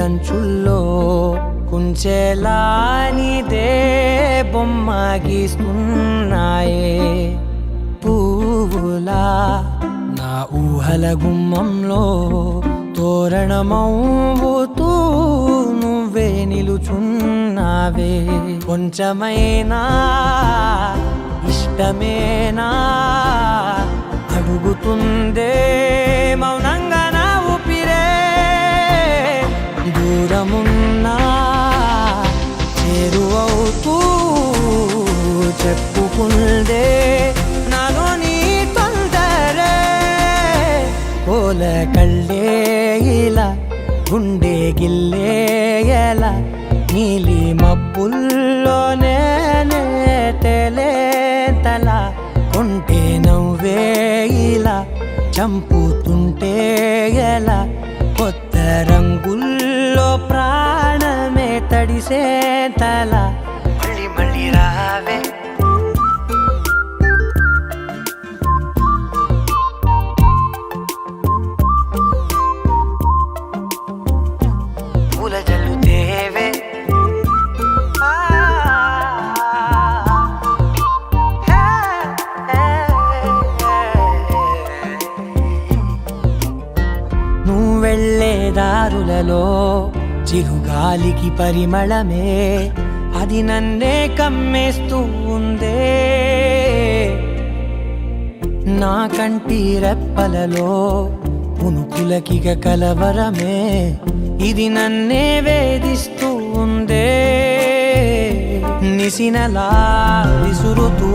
అంచుల్లో కుంచెలా నీదే బొమ్మ గీస్తున్నాయే పువ్వులా నా ఊహల గుమ్మంలో తోరణమవుతూ నువ్వే నిలుచున్నావే కొంచెమైనా ఇష్టమేనా అడుగుతుందే మౌనంగా నా ఊపిరే దూరమున్నా చేరువవుతూ చెప్పుకుందే నాలో నీ తొందరే పోల కళ్ళే ఇలా గుండె గిల్లే ఎలా నీలి మబ్బుల్లోనే తేలేంతల కొంటే నవ్వే ఇలా చంపుతుంటే ఎలా కొత్త రంగుల్లో ప్రాణమే తడిసే తల మళ్ళీ మళ్ళీ రావే పూల జల్లుతేవే నువ్వు వెళ్ళే దారులలో చిరుగాలికి పరిమళమే అది నన్నే కమ్మేస్తూ ఉందే నా కంటి రెప్పలలో పునుకులకిగ కలవరమే ఇది నన్నే వేధిస్తూ ఉందే నిసినలా విసురుతూ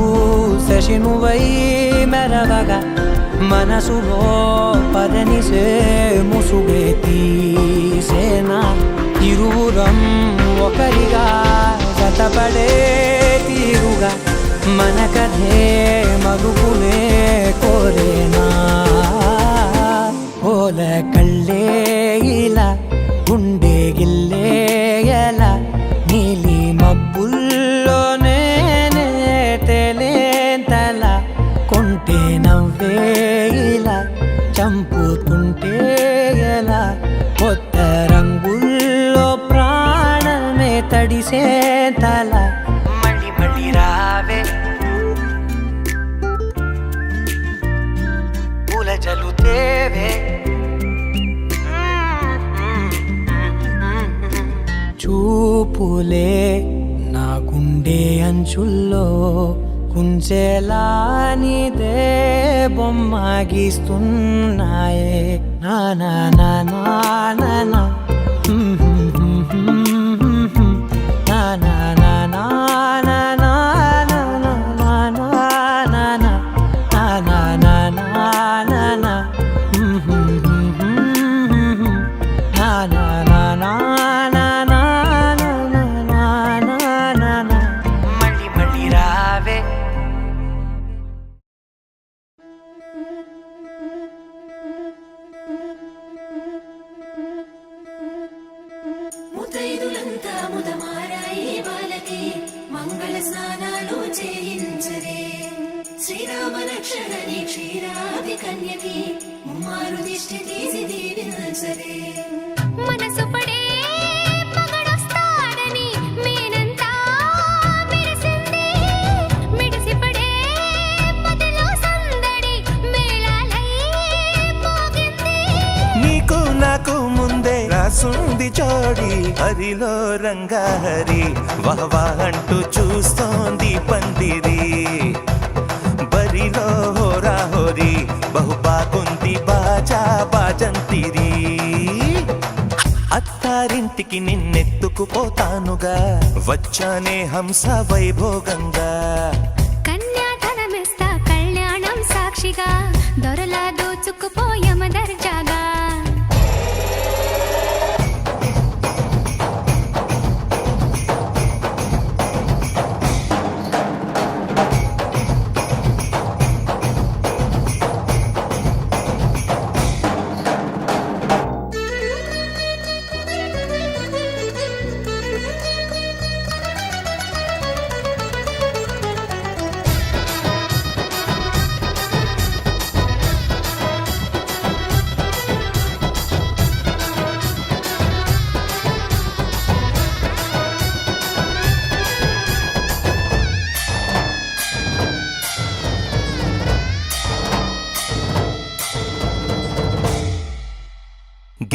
శశినువై మెరవగా మనసులో పదనిసే ముసుగే తీసేనా ఇరువురం ఒకరిగా జతపడే తీరుగా మన కథే మరుగునే కోరేనా ఓల కళ్ళే ఇలా గుండె గిల్లే ఎలా నీలి మబ్బుల్లోనే తేలేంతల కొంటే నవ్వే ఇలా చంపుతుంటే ఎలా కొత్త రంగుల్లో ప్రాణమే తడిసే తల మళ్ళీ మళ్ళీ రావే పూల జల్లుతేవే చూపులే నా గుండె అంచుల్లో కుంచెలా నీదే బొమ్మ గీస్తున్నాయే నా నా నా నా నా నా నా నా నా నా నా నా మళ్ళీ మళ్ళీ రావే ముతైదులంతా ముదమారాయి బాలకి మంగళ స్నానాలు చేయించరే శ్రీరామ రక్షణని క్షీరాది కన్యకి ముమ్మారు దిష్టి తీసి దీవించరే మనసు పడే మగడొస్తాడని మేనంతా మెరిసింది మిడిసి పడే పదిలో సందడి మేళాలై మోగింది నీకు నాకు ముందే రాసుంది జోడి హరిలో రంగాహరి వహవా అంటూ చూస్తోంది పందిరి బరిలో హోరా హోరి బహుబాగుంది బాజా బాజంతిరి అత్తారింటికి నిన్నెత్తుకుపోతానుగా వచ్చానే హంస వైభోగంగా కన్యాధనమిస్తా కళ్యాణం సాక్షిగా దొరలా దోచుకుపోయమ దర్జాగా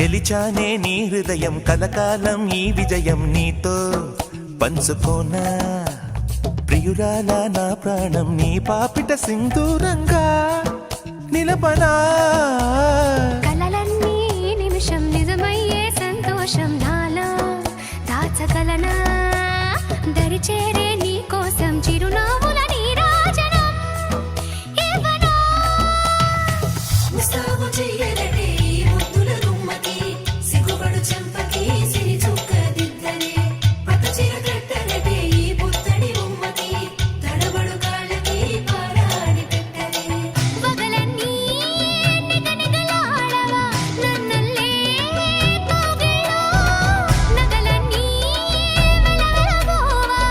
గెలిచానే నీ హృదయం కలకాలం ఈ విజయం నీతో పంచుకోనా ప్రియురాలా నా ప్రాణం నీ పాపిట సింధూరంగా నిలపనా కలలన్నీ నిమిషం నిజమయ్యే సంతోషం నాలో దాచగలనా దరిచేరే నీ కోసం చిరునవ్వుల నీరాజనం ఇవ్వనా ముస్తాబు చెయ్యలనే ఈ ముద్దుల గుమ్మకి సిగ్గుపడు చెంపకి సిరి చుక్క దిద్దనే పట్టు చీర కట్టనటే ఈ పుత్తడి బొమ్మకి తడబడు కాళ్ళకి పారాడి పెట్టనే పగలన్నీ నిగనిగలాడవా నన్నల్లే కౌగిల్లో నగలన్నీ వెలవెలబోవా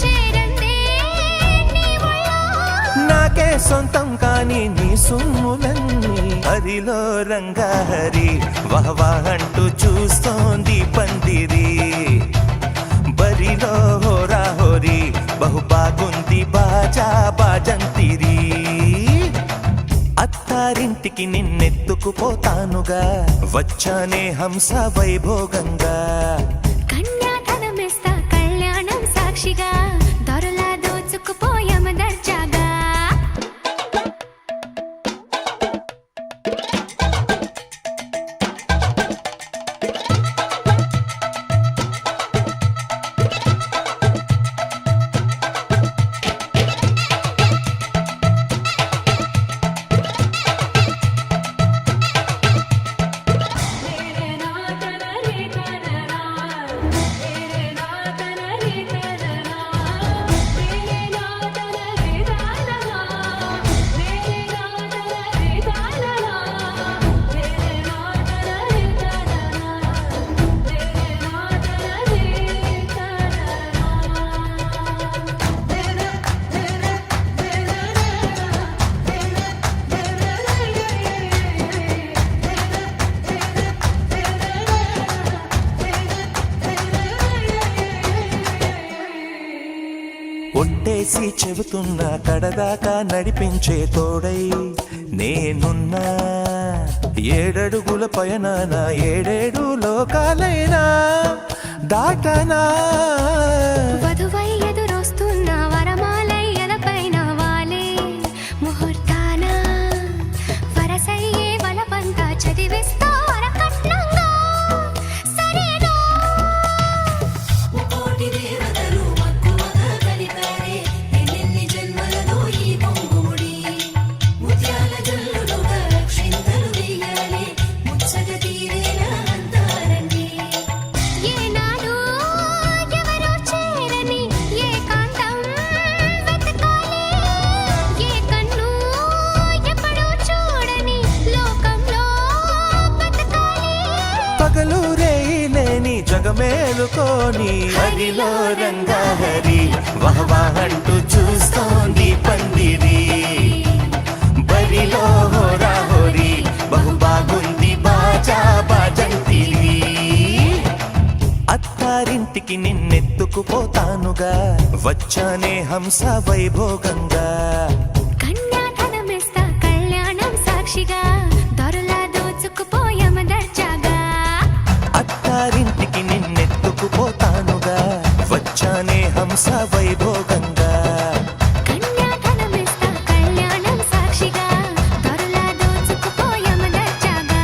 చేరందే నీ ఒళ్ళో నాకే సొంతం కాని నీ సొమ్ములన్నీ హరిలో రంగాహరి వహవా అంటూ చూస్తోంది పందిరి బరిలో హోరా హోరి బహు బాగుంది బాజా బాజంతిరి అత్తారింటికి నిన్నెత్తుకుపోతానుగా వచ్చానే హంస వైభోగంగా కన్యాధనమిస్తా కళ్యాణం సాక్షిగా దొరలా దోచుకుపోయామ దర్జాగా ఒట్టేసి చెబుతున్నా కడదాకా నడిపించే తోడై నేనున్నా ఏడడుగుల పయనాన ఏడేడు లోకాలైనా దాటనా వధువై ఎదురొస్తున్న వరమాలయ్యలపైన వాలే ముహూర్తాన వరసయ్యే వలపంతా చదివిస్తా వరకట్నంగా సరేనా ముకోటి దేవతలు మక్కువగా కలిపారే ఎన్నెన్ని జన్మలలో ఈ పొంగుముడి ముత్యాల జల్లులుగా క్షింతలు వేయాలి ముచ్చట తీరేలా అంతారండి ఏనాడు ఎవరో చేరని ఏకాంతం వెతకాలి ఏ కన్ను ఎప్పుడూ చూడని లోకంలో బతకాలి పగలు రేయి లేని జగమేలుకోని హరిలో రంగాహరి వహవా అంటూ చూస్తోంది పందిరి బరిలో హోరా హోరి బహు బాగుంది బాజా బాజంతిరి అత్తారింటికి నిన్నెత్తుకుపోతానుగా వచ్చానే హంస వైభోగంగా కన్యాధనమిస్తా కళ్యాణం సాక్షిగా దొరలా దోచుకుపోయామ దర్జాగా అత్తారింటికి నిన్నెత్తుకుపోతానుగా వచ్చానే హంస వైభోగంగా కన్యాధనమిస్తా కళ్యాణం సాక్షిగా దొరలా దోచుకుపోయామ దర్జాగా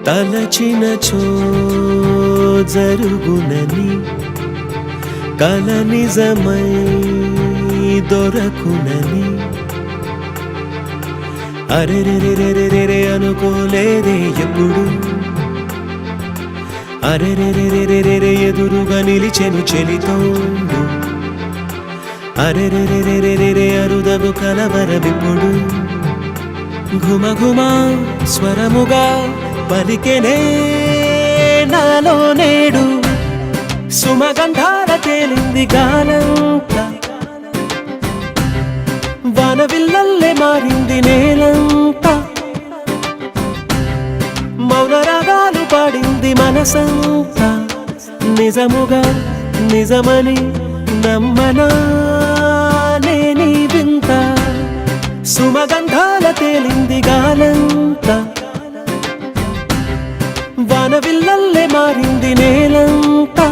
తలచినచో జరుగునని కల నిజమై దొరకునని అరెరెరెరెరెరె అనుకోలేదే ఎప్పుడు అరెరెరెరెరెరె ఎదురుగా నిలిచెను చెలితోడు అరెరెరెరెరెరె అరుదగు కలవరమిప్పుడు ఘుమ ఘుమ స్వరముగా పలికెనే నాలో నేడు సుమగంధాల తేలింది గానంతా వానవిల్లల్లే మారింది నేలంతా మనసంతా నిజముగా నిజమని నమ్మనా నేనీ వింత సుమగంధాల తేలింది గాలంతా వానవిల్లల్లే మారింది నేలంతా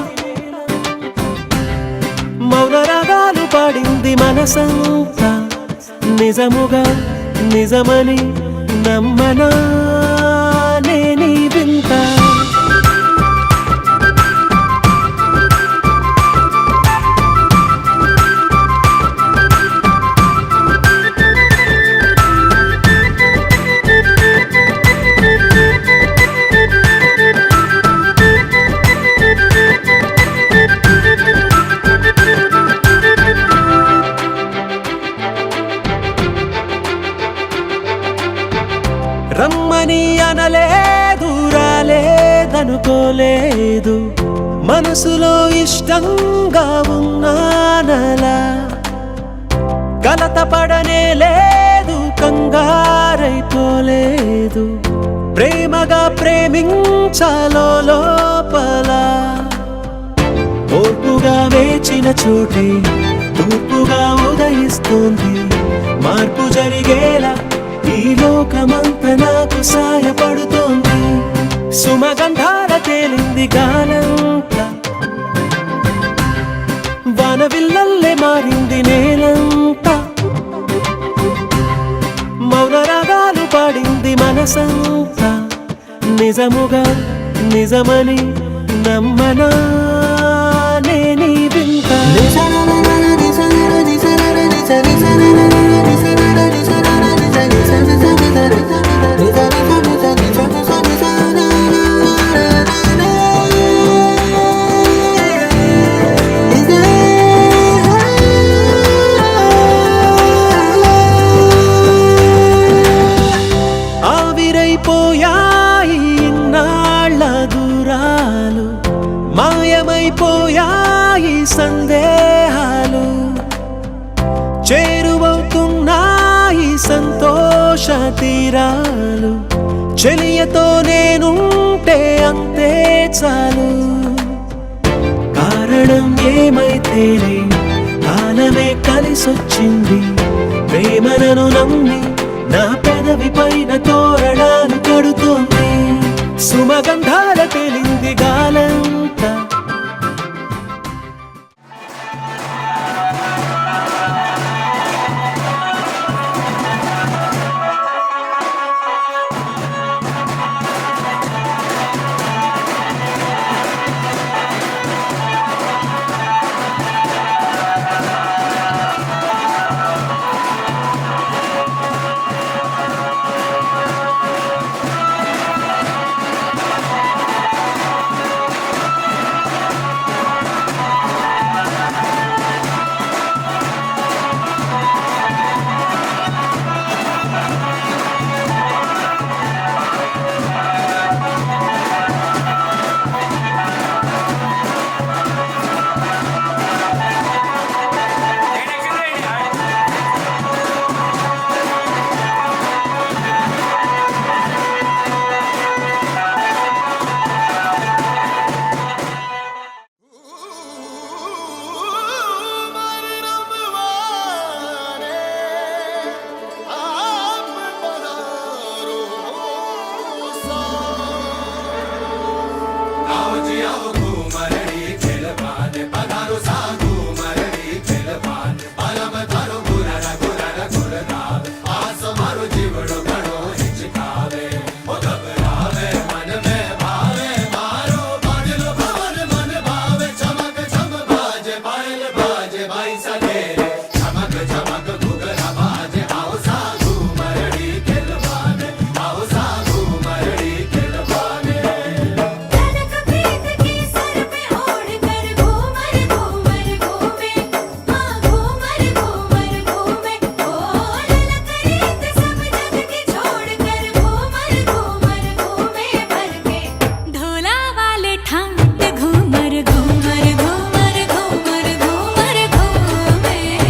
మౌన రాగాలు పాడింది మనసంతా నిజముగా నిజమని నమ్మనా నేనీ వింత రమ్మని అనలేదు రాలేదనుకోలేదు మనసులో ఇష్టంగా ఉన్నానలా కలత పడనే లేదు కంగారైపోలేదు ప్రేమగా ప్రేమించాలో లోపల ఓర్పుగా వేచిన చోటే తూర్పుగా ఉదయిస్తుంది మార్పు జరిగేలా ఈ లోకమంతా నాకు సాయపడుతోంది సుమగంధాల తేలింది గాలంతా వానవిల్లల్లే మారింది నేలంతా మౌన రాగాలు పాడింది మనసంతా నిజముగా నిజమని నమ్మనా నేనీ వింత ఆవిరైపోయాయి ఇన్నాళ్ళ దూరాలు మాయమైపోయాయి సందేహాలు చేరువవుతున్నాయి సంతోష తీరాలు చెలియతో నేనుంటే అంతే చాలు కారణం ఏమైతేనే కాలమే కలిసొచ్చింది ప్రేమనను నమ్మి నా పెదవి పైన తోరణాలు కడుతోంది సుమగంధాల తేలింది గాలంతా घूमर घूमर घूमर घूमर घूमर घूमे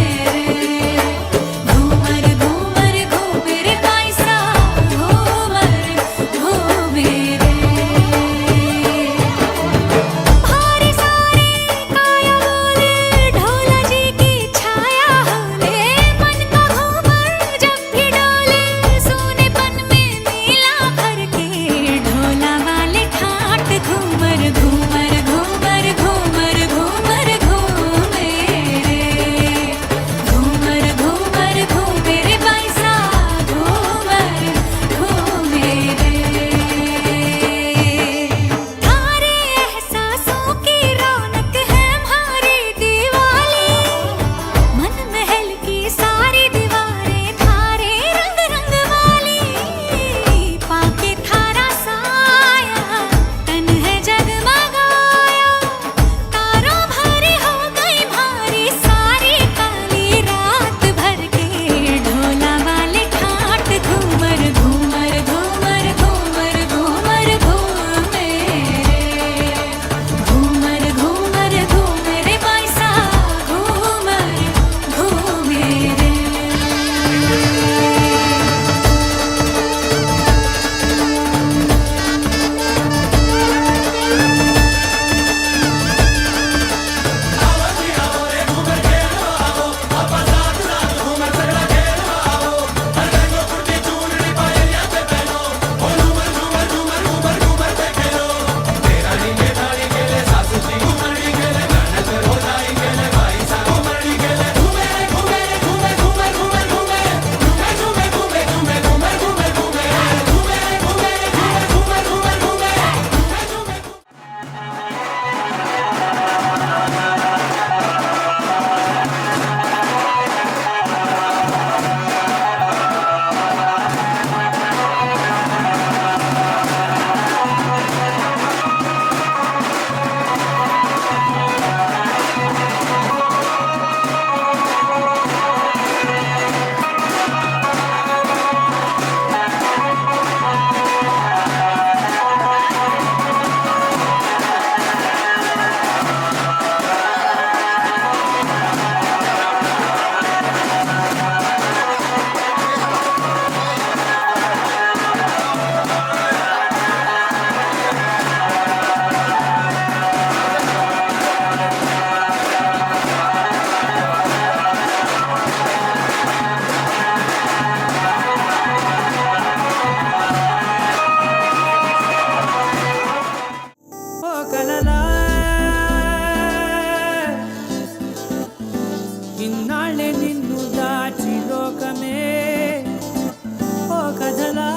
ఇవాళే నిన్ను దాచి లోకమే ఓ కథలా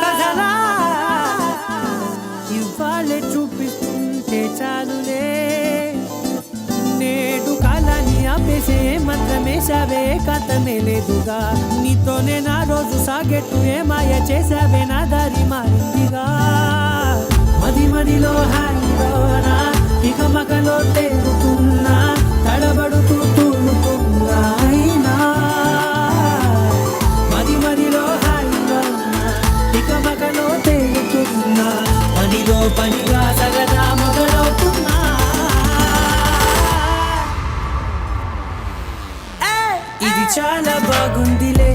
కథలా ఇవాళే చూపిస్తుంటే చాలులే నేడు కాలాన్ని ఆపేసే మంత్రమేశావే కథమే లేదుగా నీతోనే నా రోజు సాగెట్టు ఏ మాయ చేశావే నా దారి మారిందిగా మది మదిలో హాయిలోనా ఇక మకలో తేలుతున్నా తడబడుతూ తూలుతున్నా అయినా మది మదిలో హాయిలోనా ఇక మకలో తేలుతున్నా పనిలో పనిగా సగదా మొదలవుతున్నా ఇది చాలా బాగుందిలే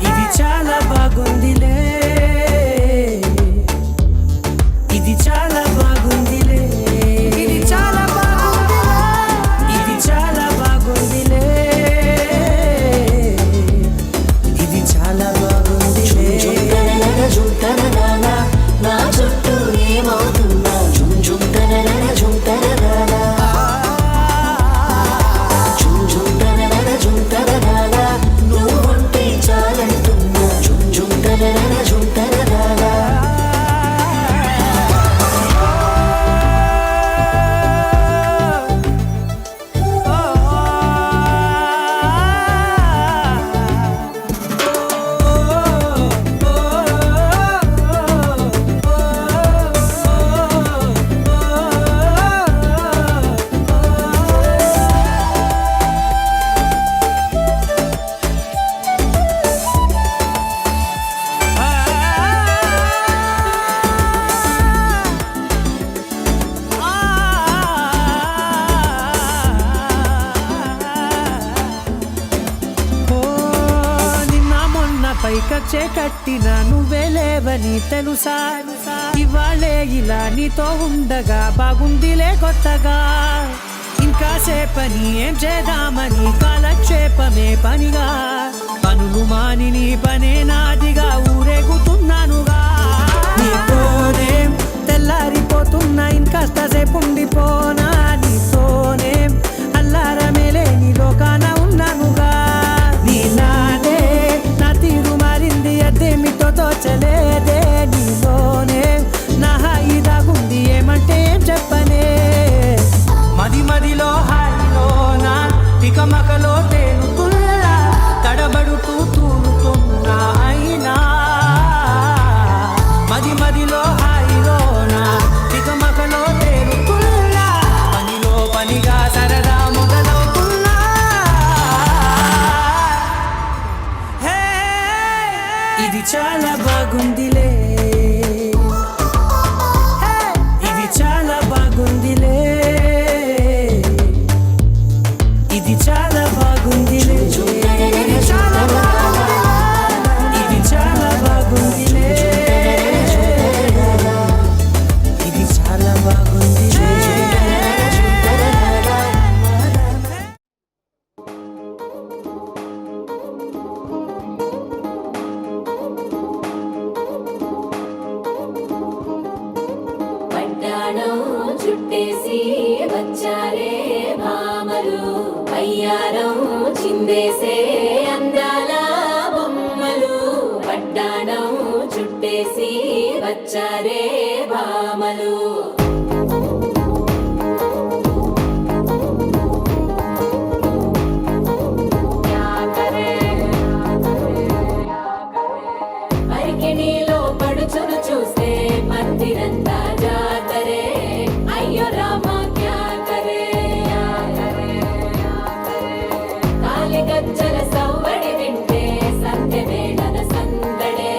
ఇది చాలా బాగుందిలే ఇది చాలా బాగుందిలే ఇది చాలా బాగుందిలే ఇది చాలా బాగుందిలే ఇది చాలా బాగుందిలే నా చుట్టూ ఏమవుతున్నా జుమ్ జుమ్ తనన జుమ్ తనన జుమ్ తనన జుమ్ తనన నువ్వుంటే చాలంటున్నా జుమ్ జుమ్ తనన జుమ్ తనన పైకచ్చే కట్టిన నువ్వే లేవని తెలుసా ఇవాళే ఇలా నీతో ఉండగా బాగుందిలే కొత్తగా ఇంకా సేపని ఏం చేద్దామని కాలక్షేపమే పనిగా పనులు మాని నీ పనే నాదిగా ఊరేగుతున్నానుగా నీతోనే తెల్లారిపోతున్నా ఇంకాస్త సేపు ఉండిపోనా నీతోనే అల్లారమే లేని లోకాన ఉన్నానుగా నీలానే నా తీరు మారింది అదేమిటో తోచలేదే నీలోనే నా హాయి దాగుంది ఏమంటే ఏం చెప్పనే మది మదిలో హాయిలోనా ఇక మకలో తేలుతున్నా తడబడుతూ తూలుతున్నా అయినా మది మదిలో హాయిలోనా ఇక మకలో తేలుతున్నా పనిలో పనిగా సరదా మొదలవుతున్నా హే ఇది చాలా బాగుందిలే ఇది చాలా బాగుందిలే ఇది చాలా బాగుందిలే ఇది చాలా బాగుందిలే ఇది చాలా బాగుందిలే ఇది చాలా బాగుందిలే పట్టాణం చుట్టేసి వచ్చారే భామలు అయ్యారం చిందేసే అందాల బొమ్మలు పట్టాణం చుట్టేసి వచ్చారే భామలు అరికెణీలో పడుచును చూస్తే మందిరంతా జాతరే అయ్యో రామా క్యా కరే కాలి గజ్జల సవ్వడి వింటే సంధ్య వేళన సందడే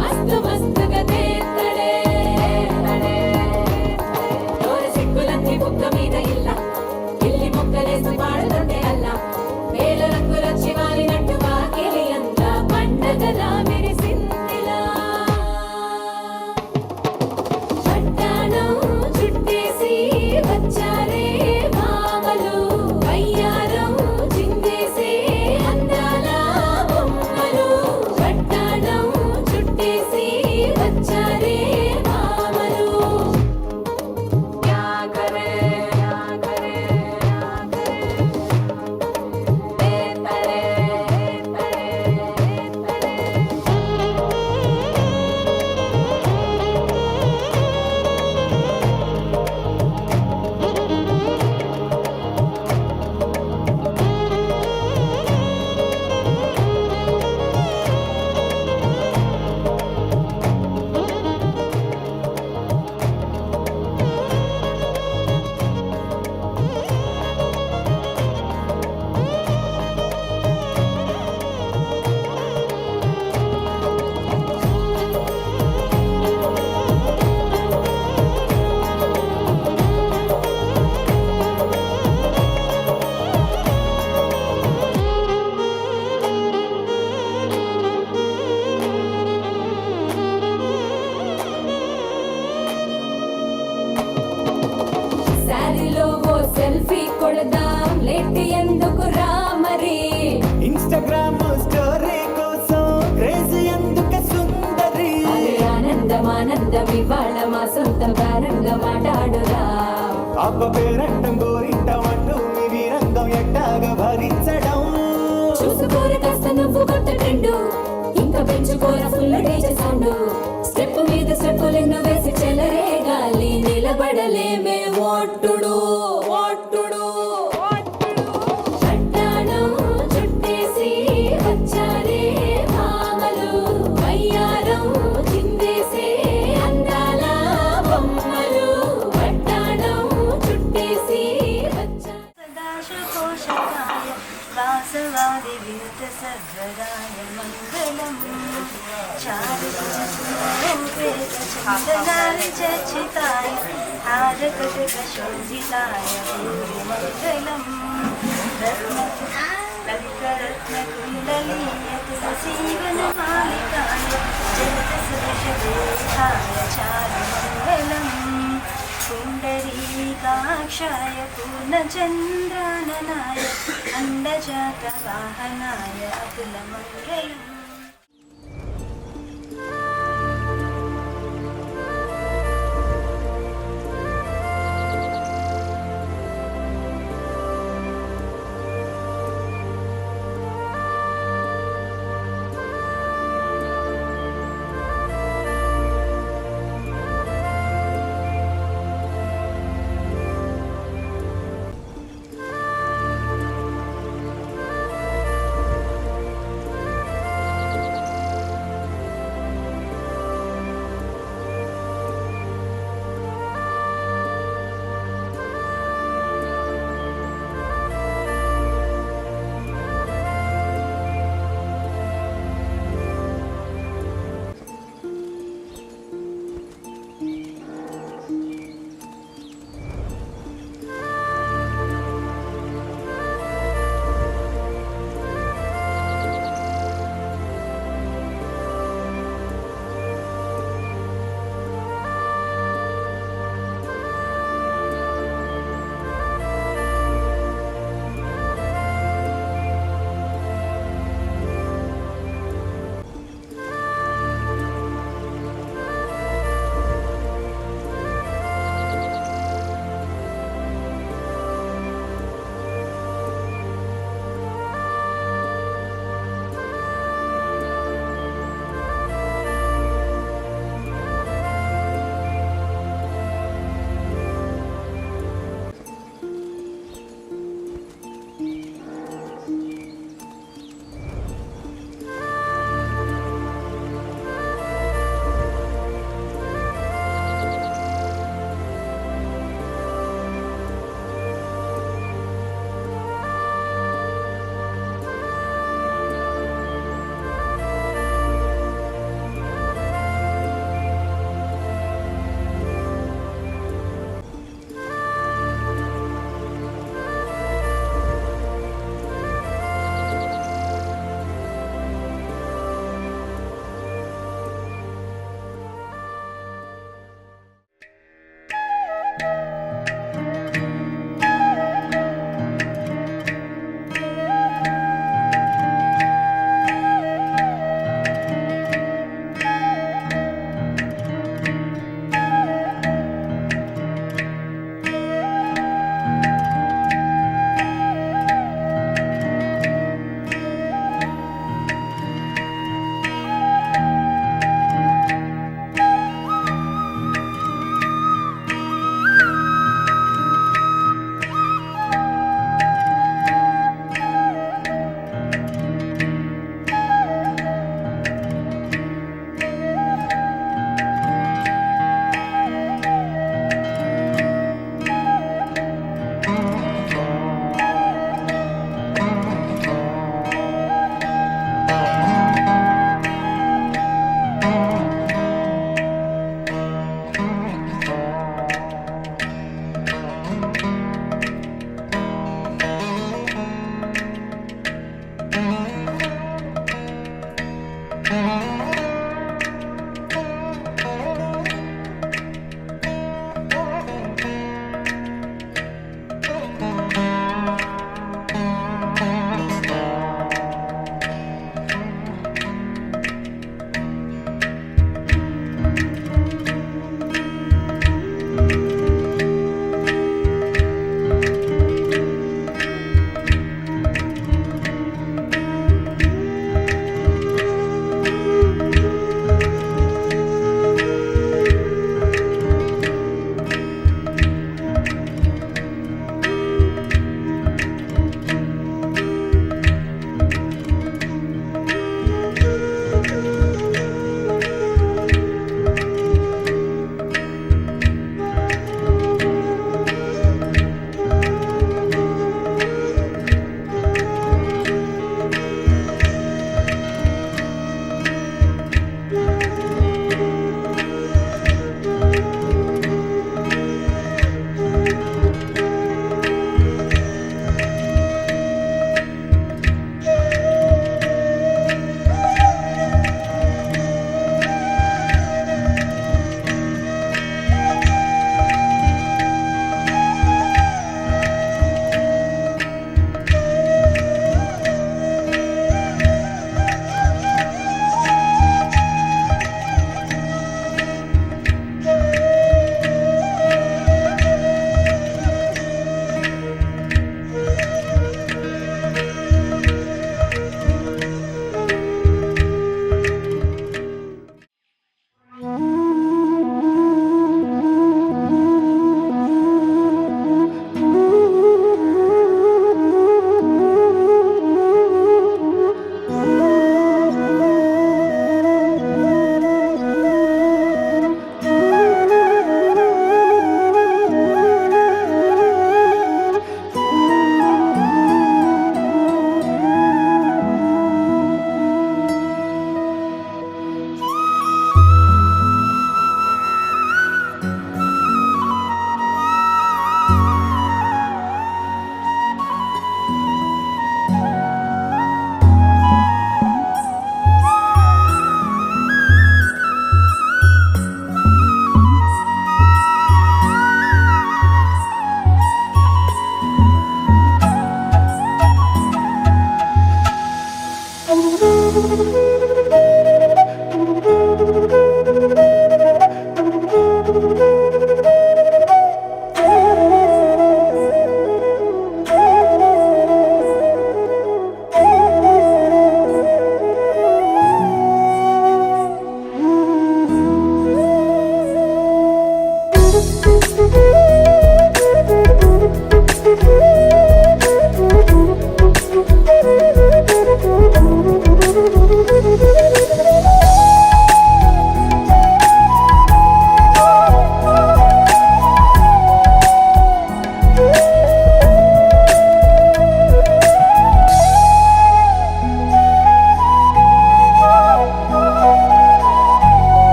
మస్తు మస్తుగా తేత్తడే దూర సిక్కులన్నీ బుక్క మీద ఇల్ల ఇల్లి మొక్కలేసి పాడుతుంటే అల్లా వేల రంగుల చివాలినట్టు వాకిలి అంతా పండగలా మెరిసిందిలా పట్టాణం చుట్టేసి వచ్చారే భామలు అయ్యారం చిందేసే అందాల బొమ్మలు పట్టాణం చుట్టేసి వచ్చారే భామలు క్యా కరే బేరంగా మాట్లాడురా. అబ్బ పేరంటం గోరింటం అంటూ మీ వీరంగం ఎట్టాగా భరించడం. చూసుకోర కాస్త నువ్వు కొత్త ట్రెండ్, ఇంకా పెంచుకోర ఫుల్ డీజే సౌండ్. స్టెప్ మీద స్టెప్పులెన్నో వేసి చెలరే గాలి, నిలబడలేమే ఒట్టుడు ఒట్టుడు. పట్టాణం చుట్టేసి వచ్చారే భామలు, వయ్యారం చిందేసే అందాల బొమ్మలు. పట్టాణం చుట్టేసి సదాశుతోషకాయ వాసవాది వినుత సర్వదాయ మంగళం. చారుచందనాలి చర్చితాయ హారకటకశోభితాయ మంగళం. లలితరత్నకుండలీయతులసీవనమాలికాయ జలదసదృశదేహాయ చారుమంగళం. पुण्डरीकाक्षाय पूर्णचन्द्राननाय अण्डजातवाहनाय अतुलमङ्गलम्.